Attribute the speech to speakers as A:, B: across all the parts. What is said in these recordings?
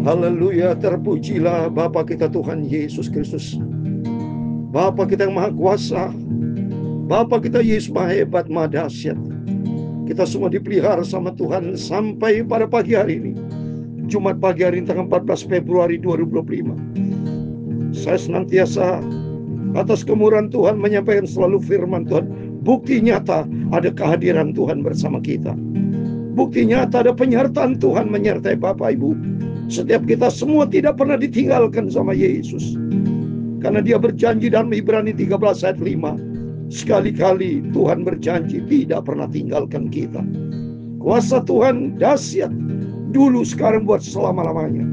A: Haleluya, terpujilah Bapa kita Tuhan Yesus Kristus, Bapa kita yang maha kuasa, Bapa kita Yesus maha hebat, maha dahsyat. Kita semua dipelihara sama Tuhan sampai pada pagi hari ini, Jumat pagi hari ini tanggal 14 Februari 2025. Saya senantiasa atas kemurahan Tuhan menyampaikan selalu firman Tuhan. Bukti nyata ada kehadiran Tuhan bersama kita. Bukti nyata ada penyertaan Tuhan menyertai Bapak Ibu. Setiap kita semua tidak pernah ditinggalkan sama Yesus. Karena dia berjanji dalam Ibrani 13 ayat 5. Sekali-kali Tuhan berjanji tidak pernah tinggalkan kita. Kuasa Tuhan dahsyat, dulu sekarang buat selama-lamanya.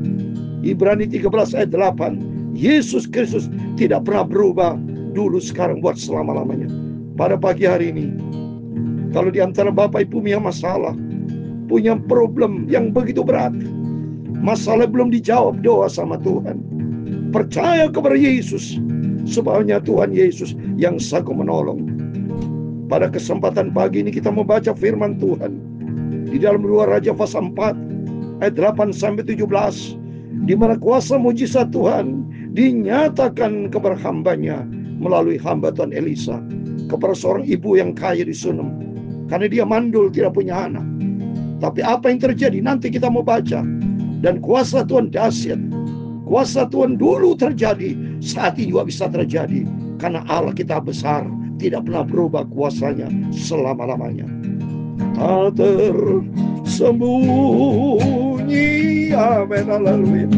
A: Ibrani 13 ayat 8. Yesus Kristus tidak pernah berubah, dulu sekarang buat selama-lamanya. Pada pagi hari ini, kalau di antara Bapak Ibu punya masalah, punya problem yang begitu berat, masalah belum dijawab, doa sama Tuhan, percaya kepada Yesus, sebabnya Tuhan Yesus yang sanggup menolong. Pada kesempatan pagi ini kita membaca firman Tuhan di dalam 2 Raja pasal 4 ayat 8 sampai 17, di mana kuasa mujizat Tuhan dinyatakan kepada hambanya melalui hamba Tuhan Elisa, kepada seorang ibu yang kaya di Sunem, karena dia mandul tidak punya anak. Tapi apa yang terjadi nanti kita mau baca. Dan kuasa Tuhan dahsyat. Kuasa Tuhan dulu terjadi, saat ini juga bisa terjadi. Karena Allah kita besar, tidak pernah berubah kuasanya selama-lamanya. Tak tersembunyi, amin, haleluya,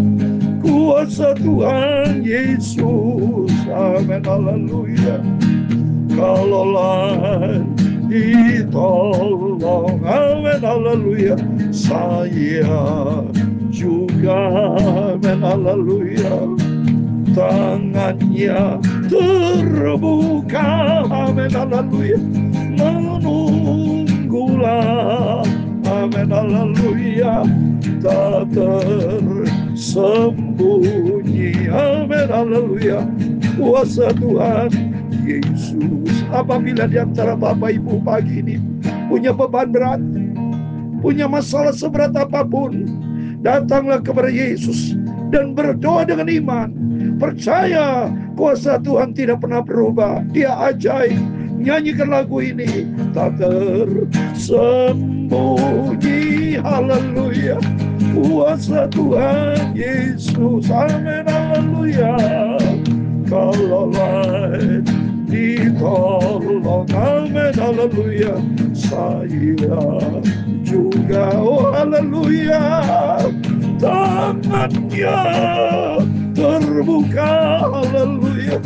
A: kuasa Tuhan Yesus, amin, haleluya. Kalaulah ditolong, amin, haleluya, saya juga, amin, haleluya. Tangannya terbuka, amin, haleluya, menunggulah, amin, haleluya, tak tersembunyi, amin, haleluya, kuasa Tuhan Yesus. Apabila di antara Bapak Ibu pagi ini punya beban berat, punya masalah seberat apapun, datanglah kepada Yesus dan berdoa dengan iman. Percaya kuasa Tuhan tidak pernah berubah. Dia ajaib. Nyanyikan lagu ini. Tak tersembunyi, haleluya, kuasa Tuhan Yesus, amin, haleluya. Kalaulah ditolong, amin, haleluya, saya juga, oh haleluya. Tangannya terbuka, haleluya,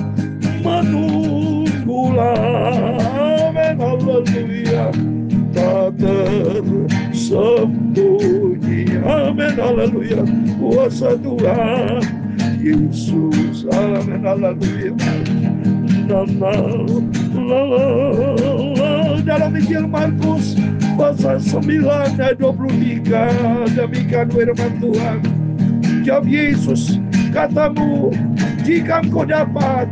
A: menunggulah, amin, haleluya, tak tersembunyi, amin, haleluya, kuasa Tuhan Yesus, amin, haleluya. Dalam Injil Markus pasal 9 ayat 23, demikian firman Tuhan. Jawab Yesus, katamu, jika engkau dapat,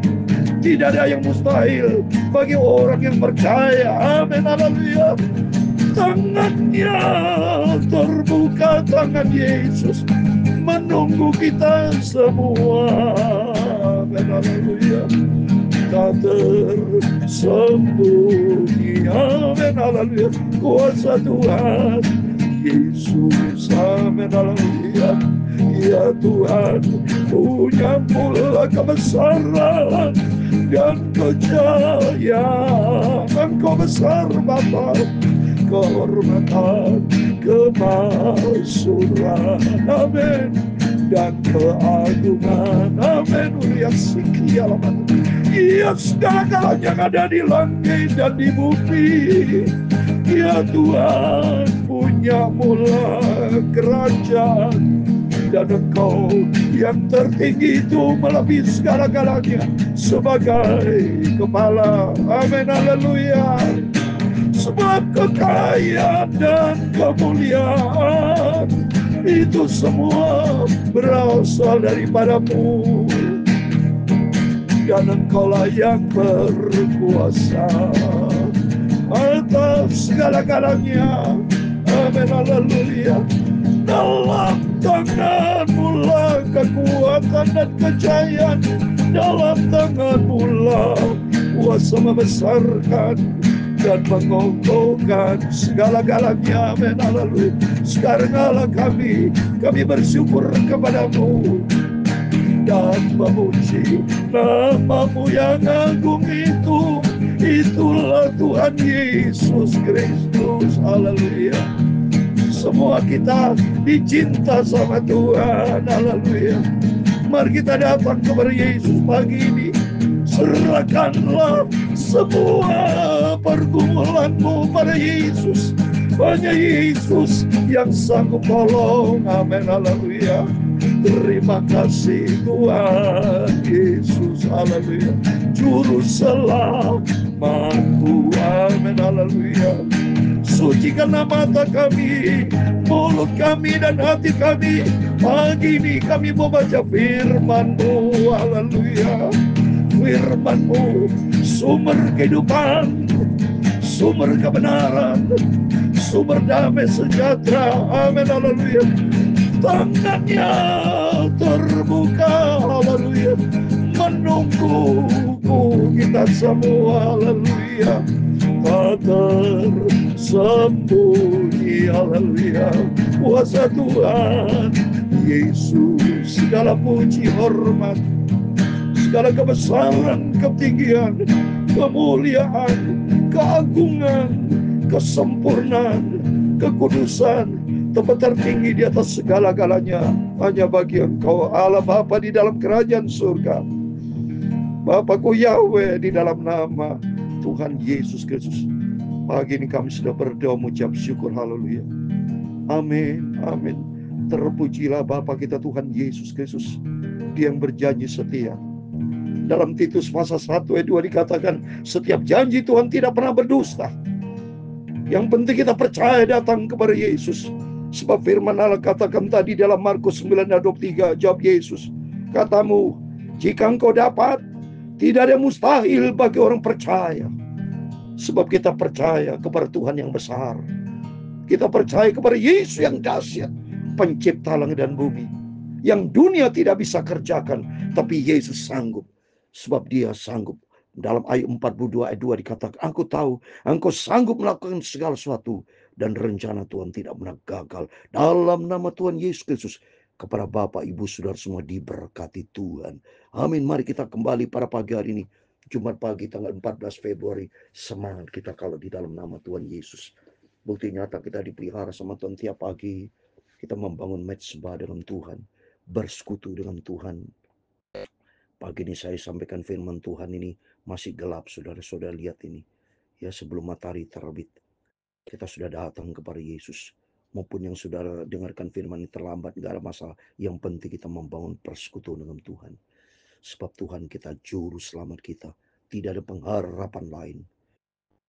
A: tidak ada yang mustahil bagi orang yang percaya, amin, haleluya. Tangannya terbuka, tangan Yesus menunggu kita semua, amin, haleluya. Tak tersembunyi, amin, haleluya, kuasa Tuhan Yesus, amin, haleluya. Ya Tuhan, punya mula kebesaran dan kejayaan, Engkau besar Bapa, kehormatan, kemaksuran, amin, dan keagungan, amin, ulian sikialaman. Ya segala-galanya yang ada di langit dan di bumi, ya Tuhan, punya mula kerajaan, dan Engkau yang tertinggi itu melebihi segala-galanya sebagai kepala, amin, haleluya. Sebab kekayaan dan kemuliaan itu semua berasal daripadamu, dan Engkaulah yang berkuasa atas segala-galanya, amin, haleluya. Dalam tangan-Mu kekuatan dan kejayaan dalam tangan-Mu lah. Kuasa membesarkan dan mengokohkan segala-galanya. Amin. Haleluya. Sekarang Allah kami bersyukur kepada-Mu dan memuji nama-Mu yang agung itu. Itulah Tuhan Yesus Kristus. Haleluya. Semua kita dicinta sama Tuhan. Haleluya. Mari kita datang kepada Yesus pagi ini. Serahkanlah semua pergumulanmu pada Yesus. Hanya Yesus yang sanggup tolong. Amin. Haleluya. Terima kasih Tuhan Yesus. Haleluya. Juru selamatku. Amin. Haleluya. Sucikanlah mata kami, mulut kami dan hati kami. Pagi ini kami mau baca firman-Mu. Haleluya. Firman-Mu sumber kehidupan, sumber kebenaran, sumber damai sejahtera. Amin. Haleluya. Tangannya terbuka. Haleluya. Menungguku kita semua. Haleluya. Tak tersembunyi. Haleluya. Kuasa Tuhan Yesus, segala puji hormat, segala kebesaran, ketinggian, kemuliaan, keagungan, kesempurnaan, kekudusan, tempat tertinggi di atas segala-galanya hanya bagi Engkau, Allah Bapa di dalam kerajaan surga. Bapakku Yahweh di dalam nama Tuhan Yesus Kristus. Pagi ini kami sudah berdoa mengucap syukur. Haleluya. Amin. Amin. Terpujilah Bapa kita Tuhan Yesus Kristus, Dia yang berjanji setia. Dalam Titus pasal 1 ayat 2 dikatakan, setiap janji Tuhan tidak pernah berdusta. Yang penting kita percaya datang kepada Yesus. Sebab firman Allah katakan tadi dalam Markus 9 ayat 23, jawab Yesus, katamu, jika engkau dapat, tidak ada yang mustahil bagi orang percaya. Sebab kita percaya kepada Tuhan yang besar. Kita percaya kepada Yesus yang dahsyat, pencipta langit dan bumi, yang dunia tidak bisa kerjakan, tapi Yesus sanggup. Sebab Dia sanggup. Dalam ayat 42 ayat 2 dikatakan, aku tahu engkau sanggup melakukan segala sesuatu, dan rencana Tuhan tidak pernah gagal. Dalam nama Tuhan Yesus Kristus, kepada Bapak, Ibu, Saudara semua diberkati Tuhan. Amin. Mari kita kembali pada pagi hari ini, Jumat pagi tanggal 14 Februari. Semangat kita kalau di dalam nama Tuhan Yesus. Bukti nyata kita dipelihara sama Tuhan tiap pagi. Kita membangun mezbah dengan Tuhan, bersekutu dengan Tuhan. Pagi ini saya sampaikan firman Tuhan ini masih gelap, saudara-saudara lihat ini. Ya, sebelum matahari terbit, kita sudah datang kepada Yesus. Maupun yang saudara dengarkan firman ini terlambat, gak ada masalah. Yang penting kita membangun persekutuan dengan Tuhan. Sebab Tuhan kita juru selamat kita. Tidak ada pengharapan lain.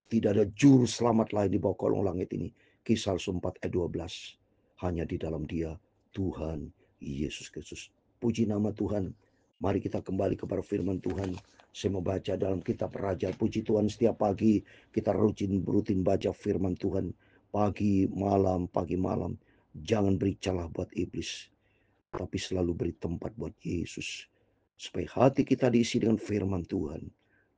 A: Tidak ada juru selamat lain di bawah kolong langit ini. Kisah 4 ayat 12. Hanya di dalam Dia, Tuhan Yesus Kristus. Puji nama Tuhan. Mari kita kembali kepada firman Tuhan. Saya membaca dalam kitab Raja. Puji Tuhan, setiap pagi kita rutin baca firman Tuhan. Pagi malam. Jangan beri celah buat iblis, tapi selalu beri tempat buat Yesus. Supaya hati kita diisi dengan firman Tuhan,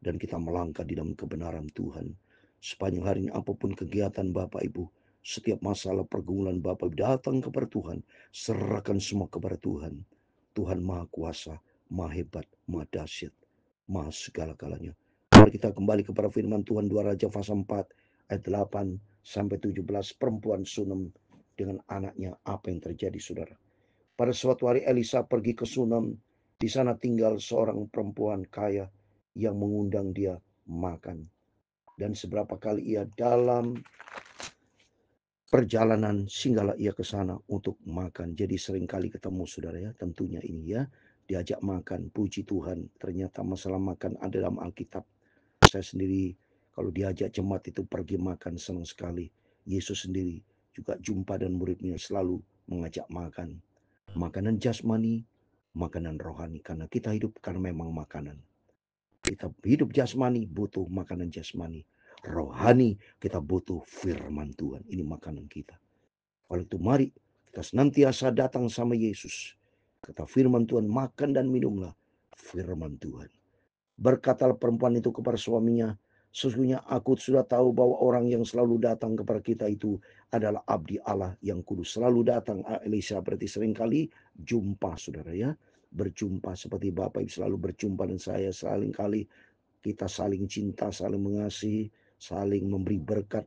A: dan kita melangkah di dalam kebenaran Tuhan. Sepanjang hari ini apapun kegiatan Bapak Ibu, setiap masalah pergumulan Bapak Ibu, datang kepada Tuhan. Serahkan semua kepada Tuhan. Tuhan Maha Kuasa, Maha Hebat, Maha Dahsyat, Maha segala-galanya. Mari kita kembali kepada firman Tuhan 2 Raja pasal 4 ayat 8 sampai 17. Perempuan Sunem dengan anaknya, apa yang terjadi saudara? Pada suatu hari Elisa pergi ke Sunem. Di sana tinggal seorang perempuan kaya yang mengundang dia makan. Dan seberapa kali ia dalam perjalanan, singgahlah ia ke sana untuk makan. Jadi seringkali ketemu saudara ya, tentunya ini ya. Diajak makan, puji Tuhan. Ternyata masalah makan ada dalam Alkitab. Saya sendiri kalau diajak jemaat itu pergi makan senang sekali. Yesus sendiri juga jumpa dan muridnya selalu mengajak makan. Makanan jasmani, makanan rohani. Karena kita hidup karena memang makanan. Kita hidup jasmani, butuh makanan jasmani. Rohani, kita butuh firman Tuhan. Ini makanan kita. Oleh itu mari kita senantiasa datang sama Yesus. Kata firman Tuhan, makan dan minumlah firman Tuhan. Berkatalah perempuan itu kepada suaminya, sesungguhnya aku sudah tahu bahwa orang yang selalu datang kepada kita itu adalah abdi Allah yang kudus. Selalu datang. Elisa berarti seringkali jumpa, saudara ya. Berjumpa seperti Bapak Ibu selalu berjumpa dengan saya. Seringkali kita saling cinta, saling mengasihi, saling memberi berkat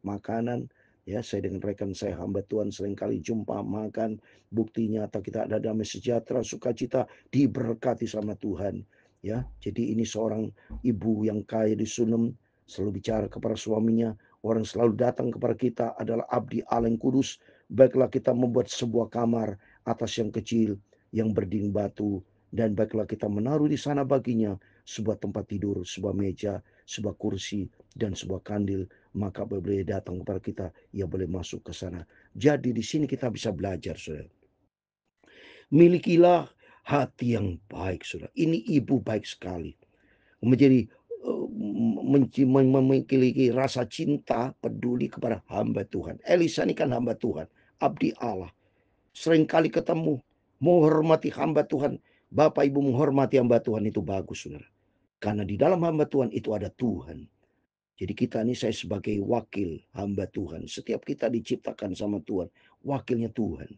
A: makanan. Ya, saya dengan rekan saya hamba Tuhan seringkali jumpa makan. Bukti nyata kita ada damai sejahtera, sukacita, diberkati sama Tuhan. Ya, jadi ini seorang ibu yang kaya di Sunem selalu bicara kepada suaminya, orang selalu datang kepada kita adalah abdi Allah yang kudus. Baiklah kita membuat sebuah kamar atas yang kecil yang berdinding batu, dan baiklah kita menaruh di sana baginya sebuah tempat tidur, sebuah meja, sebuah kursi, dan sebuah kandil. Maka boleh datang kepada kita, ia boleh masuk ke sana. Jadi di sini kita bisa belajar, saudara. Milikilah hati yang baik, saudara. Ini ibu baik sekali. Menjadi memiliki rasa cinta, peduli kepada hamba Tuhan. Elisa ini kan hamba Tuhan, abdi Allah. Seringkali ketemu, menghormati hamba Tuhan. Bapak Ibu menghormati hamba Tuhan itu bagus, saudara. Karena di dalam hamba Tuhan itu ada Tuhan. Jadi kita ini, saya sebagai wakil hamba Tuhan. Setiap kita diciptakan sama Tuhan, wakilnya Tuhan.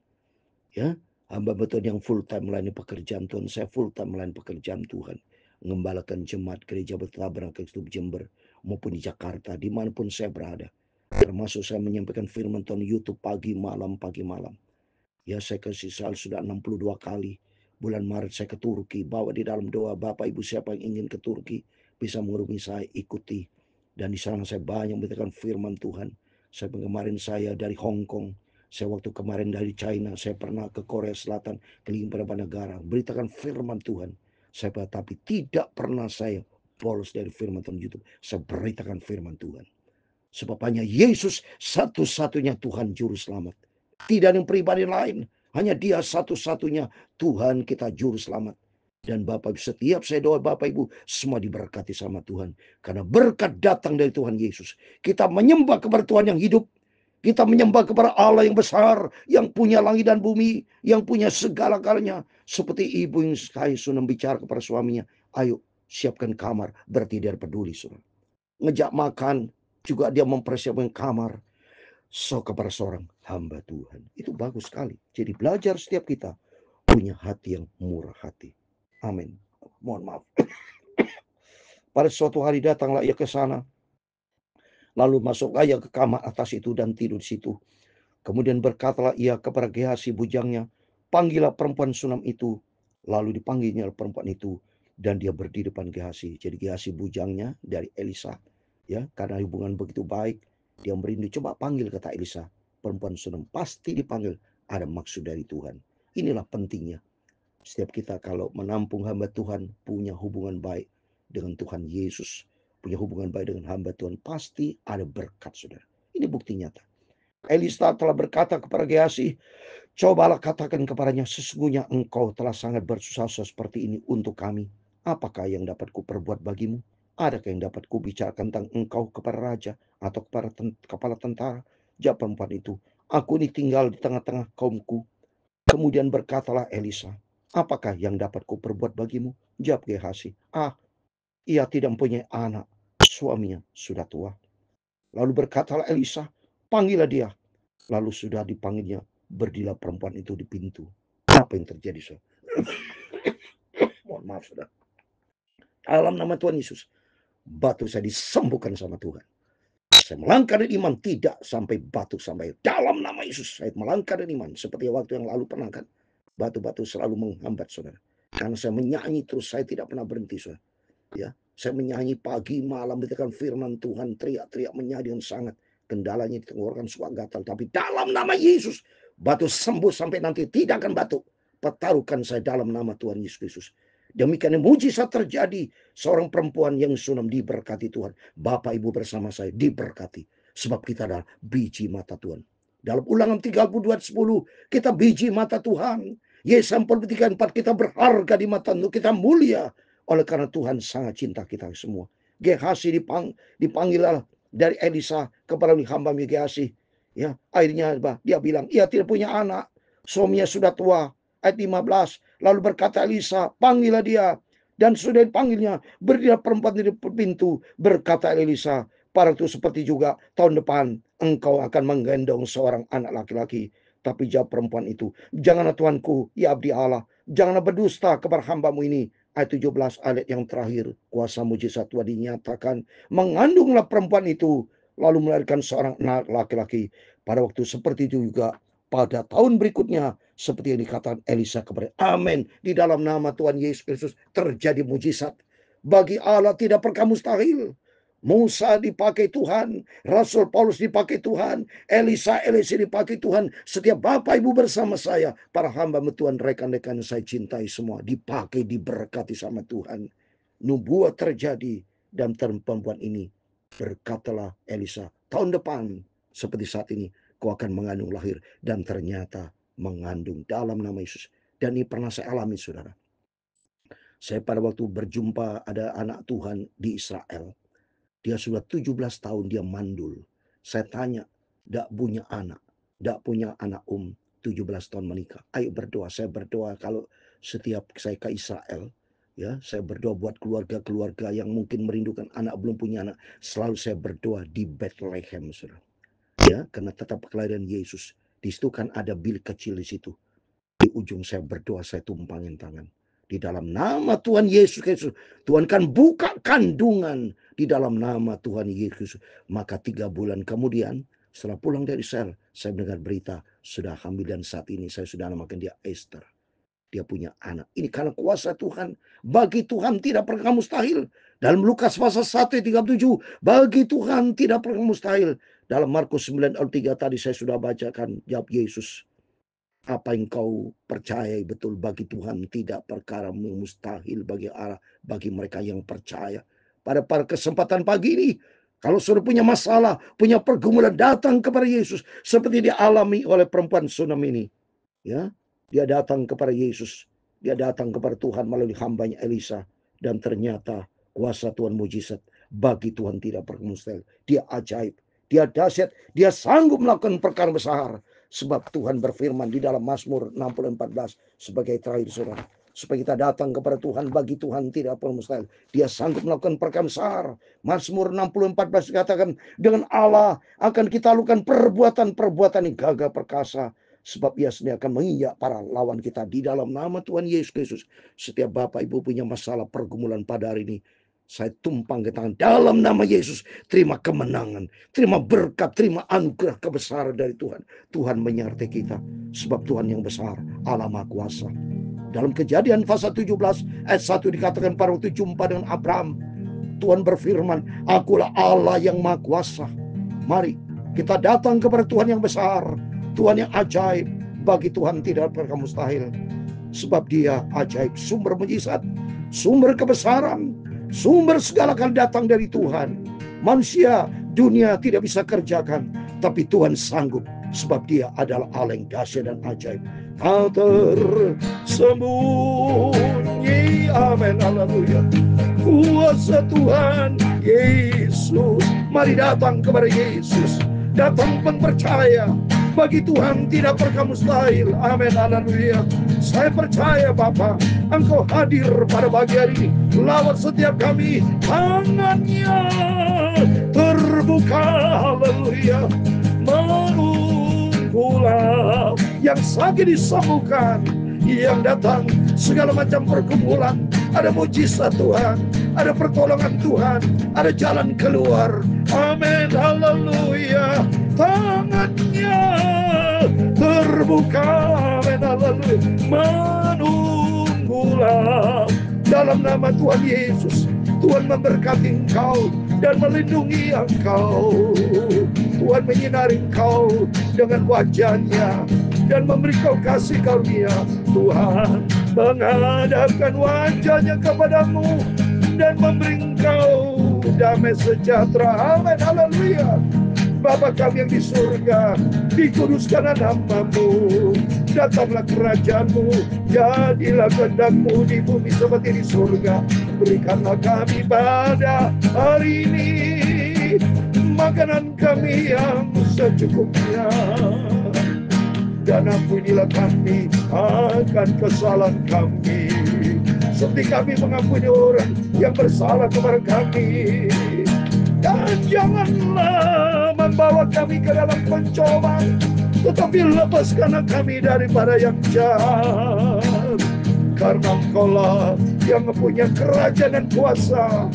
A: Ya, hamba Tuhan yang full time melayani pekerjaan Tuhan. Saya full time melayani pekerjaan Tuhan. Mengembalakan jemaat gereja Bertabernakel Jember maupun di Jakarta, dimanapun saya berada. Termasuk saya menyampaikan firman Tuhan YouTube pagi malam. Ya, saya ke Israel sudah 62 kali. Bulan Maret saya ke Turki. Bawa di dalam doa, Bapak Ibu siapa yang ingin ke Turki bisa menghubungi saya, ikuti. Dan di sana saya banyak memberitakan firman Tuhan. Kemarin saya dari Hong Kong. Saya waktu kemarin dari China, saya pernah ke Korea Selatan, keliling beberapa negara, beritakan firman Tuhan. Tapi tidak pernah saya bolos dari firman Tuhan YouTube. Saya beritakan firman Tuhan. Sebab hanya Yesus satu-satunya Tuhan Juru Selamat. Tidak ada yang pribadi lain. Hanya Dia satu-satunya Tuhan kita Juru Selamat. Dan Bapak Ibu, setiap saya doa Bapak Ibu, semua diberkati sama Tuhan. Karena berkat datang dari Tuhan Yesus. Kita menyembah kepada Tuhan yang hidup. Kita menyembah kepada Allah yang besar, yang punya langit dan bumi, yang punya segala-galanya. Seperti ibu yang saya sudah bicara kepada suaminya, ayo siapkan kamar, berarti dia peduli. Saudara. Ngejak makan, juga dia mempersiapkan kamar. Kepada seorang hamba Tuhan. Itu bagus sekali. Jadi belajar setiap kita punya hati yang murah hati. Amin. Mohon maaf. Pada suatu hari datanglah ia ke sana. Lalu masuklah ia ke kamar atas itu dan tidur di situ. Kemudian berkatalah ia kepada Gehazi bujangnya, panggillah perempuan Sunam itu. Lalu dipanggilnya perempuan itu dan dia berdiri depan Gehazi. Jadi Gehazi bujangnya dari Elisa. Ya, karena hubungan begitu baik, dia merindu. Coba panggil, kata Elisa. Perempuan Sunam pasti dipanggil. Ada maksud dari Tuhan. Inilah pentingnya. Setiap kita kalau menampung hamba Tuhan, punya hubungan baik dengan Tuhan Yesus, punya hubungan baik dengan hamba Tuhan, pasti ada berkat, saudara. Ini bukti nyata. Elisa telah berkata kepada Gehazi, cobalah katakan kepadanya, sesungguhnya engkau telah sangat bersusah seperti ini untuk kami. Apakah yang dapat kuperbuat bagimu? Adakah yang dapat kubicarakan tentang engkau kepada raja atau kepada kepala tentara? Jawab perempuan itu, aku ini tinggal di tengah-tengah kaumku. Kemudian berkatalah Elisa, apakah yang dapat kuperbuat bagimu? Jawab Gehazi, ia tidak mempunyai anak, suaminya sudah tua. Lalu berkatalah Elisa, panggillah dia. Lalu sudah dipanggilnya, berdirilah perempuan itu di pintu. Apa yang terjadi, saudara? Mohon maaf, saudara. Dalam nama Tuhan Yesus, batu saya disembuhkan sama Tuhan. Saya melangkah dari iman, tidak sampai batu sampai. Dalam nama Yesus, saya melangkah dari iman. Seperti waktu yang lalu pernah kan. Batu-batu selalu menghambat, saudara. Karena saya menyanyi terus, saya tidak pernah berhenti, saudara. Ya, saya menyanyi pagi malam, beritakan firman Tuhan, teriak-teriak menyanyi dengan sangat. Kendalanya di tenggorokan suka gatal. Tapi dalam nama Yesus, batu sembuh sampai nanti tidak akan batuk. Pertaruhkan saya dalam nama Tuhan Yesus Kristus. Demikian mujizat terjadi. Seorang perempuan yang Sunam diberkati Tuhan. Bapak Ibu bersama saya diberkati. Sebab kita adalah biji mata Tuhan. Dalam Ulangan 32:10, kita biji mata Tuhan. Yesaya 43:4, kita berharga di mata Tuhan. Kita mulia. Oleh karena Tuhan sangat cinta kita semua. Gehazi dipanggil dari Elisa kepada hamba Gehazi. Ya, akhirnya dia bilang, ia tidak punya anak. Suaminya sudah tua. ayat 15. Lalu berkata Elisa, panggillah dia. Dan sudah dipanggilnya, berdirilah perempuan di pintu. Berkata Elisa, pada itu seperti juga tahun depan engkau akan menggendong seorang anak laki-laki. Tapi jawab perempuan itu, janganlah tuanku, ya abdi Allah, janganlah berdusta kepada hambamu ini. Ayat 17, ayat yang terakhir, kuasa mujizat Tuhan dinyatakan. Mengandunglah perempuan itu, lalu melahirkan seorang anak laki-laki. Pada waktu seperti itu juga pada tahun berikutnya, seperti yang dikatakan Elisa kepada. Amin. Di dalam nama Tuhan Yesus Kristus terjadi mujizat. Bagi Allah tidak pernah mustahil. Musa dipakai Tuhan, Rasul Paulus dipakai Tuhan, Elisa dipakai Tuhan. Setiap Bapak Ibu bersama saya, para hamba Tuhan, rekan-rekan saya cintai semua, dipakai, diberkati sama Tuhan. Nubuat terjadi dan perempuan ini berkatalah Elisa, tahun depan seperti saat ini kau akan mengandung lahir, dan ternyata mengandung dalam nama Yesus. Dan ini pernah saya alami, saudara. Saya pada waktu berjumpa ada anak Tuhan di Israel. Dia sudah 17 tahun dia mandul. Saya tanya, tidak punya anak. Tidak punya anak 17 tahun menikah. Ayo berdoa. Saya berdoa kalau setiap saya ke Israel, ya, saya berdoa buat keluarga-keluarga yang mungkin merindukan anak, belum punya anak. Selalu saya berdoa di Bethlehem, saudara. Ya, karena tetap kelahiran Yesus. Di situ kan ada bilik kecil di situ. Di ujung saya berdoa, saya tumpangin tangan. Di dalam nama Tuhan Yesus Kristus, Tuhan kan buka kandungan di dalam nama Tuhan Yesus. Maka 3 bulan kemudian, setelah pulang dari Israel, saya mendengar berita sudah hamil, dan saat ini saya sudah namakan dia Esther. Dia punya anak. Ini karena kuasa Tuhan. Bagi Tuhan tidak pernah mustahil. Dalam Lukas pasal 1 ayat 37, bagi Tuhan tidak pernah mustahil. Dalam Markus 9 ayat 3 tadi saya sudah bacakan, jawab Yesus, apa yang kau percaya betul, bagi Tuhan tidak perkara mustahil bagi mereka yang percaya. Pada kesempatan pagi ini, kalau sudah punya masalah, punya pergumulan, datang kepada Yesus seperti dialami oleh perempuan Sunam ini. Ya, dia datang kepada Yesus, dia datang kepada Tuhan melalui hambanya Elisa, dan ternyata kuasa Tuhan mujizat. Bagi Tuhan tidak pernah mustahil. Dia ajaib, dia dahsyat, dia sanggup melakukan perkara besar. Sebab Tuhan berfirman di dalam Mazmur 60:14 sebagai terakhir, saudara, supaya kita datang kepada Tuhan. Bagi Tuhan tidak pernah mustahil. Dia sanggup melakukan perkara besar. Mazmur 60:14 dikatakan, dengan Allah akan kita lakukan perbuatan-perbuatan yang gagah perkasa, sebab ia sendiri akan menginjak para lawan kita. Di dalam nama Tuhan Yesus Kristus, setiap Bapak Ibu punya masalah pergumulan pada hari ini, saya tumpang ke tangan dalam nama Yesus. Terima kemenangan, terima berkat, terima anugerah kebesaran dari Tuhan. Tuhan menyertai kita, sebab Tuhan yang besar, Allah Maha Kuasa. Dalam Kejadian pasal 17 ayat 1 dikatakan, pada waktu jumpa dengan Abraham, Tuhan berfirman, akulah Allah yang Maha Kuasa. Mari kita datang kepada Tuhan yang besar, Tuhan yang ajaib. Bagi Tuhan tidak pernah mustahil, sebab dia ajaib, sumber mujizat, sumber kebesaran, sumber segala hal datang dari Tuhan. Manusia, dunia tidak bisa kerjakan, tapi Tuhan sanggup, sebab dia adalah Allah yang dahsyat dan ajaib. Kau tersembunyi, amin, haleluya. Kuasa Tuhan Yesus, mari datang kepada Yesus, datang percaya. Bagi Tuhan tidak pernah mustahil, amin, haleluya. Saya percaya Bapa, Engkau hadir pada pagi hari ini. Lawat setiap kami, tangannya terbuka, haleluya. Menunggulah yang sakit disembuhkan, yang datang segala macam pergumulan. Ada mujizat Tuhan, ada pertolongan Tuhan, ada jalan keluar, amin, haleluya. Tangannya terbuka, amin, haleluya. Menunggulah dalam nama Tuhan Yesus. Tuhan memberkati engkau dan melindungi engkau. Tuhan menyinari engkau dengan wajahnya dan memberi kau kasih karunia. Tuhan menghadapkan wajahnya kepadamu dan memberi engkau damai sejahtera, amin, haleluya. Bapa kami yang di surga, dikuduskanlah namamu, datanglah kerajaanmu, jadilah kehendak-Mu di bumi seperti di surga. Berikanlah kami pada hari ini makanan kami yang secukupnya, dan ampunilah kami akan kesalahan kami, seperti kami mengampuni orang yang bersalah kepada kami. Dan janganlah membawa kami ke dalam pencobaan, tetapi lepaskanlah kami daripada yang jahat. Karena Engkaulah yang mempunyai kerajaan dan kuasa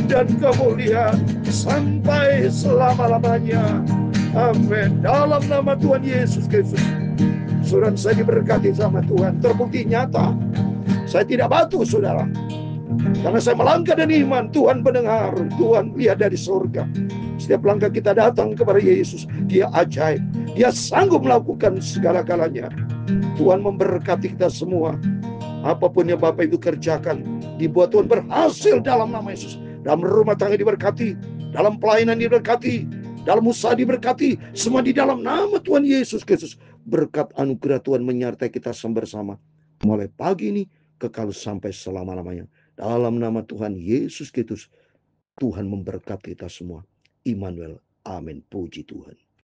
A: dan kemuliaan sampai selama-lamanya. Amin. Dalam nama Tuhan Yesus Kristus. Saudara, saya diberkati sama Tuhan. Terbukti nyata. Saya tidak batu, saudara. Karena saya melangkah dan iman, Tuhan mendengar, Tuhan lihat dari surga. Setiap langkah kita datang kepada Yesus, Dia ajaib. Dia sanggup melakukan segala-galanya. Tuhan memberkati kita semua. Apapun yang Bapak Ibu kerjakan, dibuat Tuhan berhasil dalam nama Yesus. Dalam rumah tangga diberkati, dalam pelayanan diberkati, dalam usaha diberkati, semua di dalam nama Tuhan Yesus Kristus. Berkat anugerah Tuhan menyertai kita bersama. Mulai pagi ini, kekal sampai selama-lamanya. Dalam nama Tuhan Yesus Kristus, Tuhan memberkati kita semua. Immanuel. Amin. Puji Tuhan.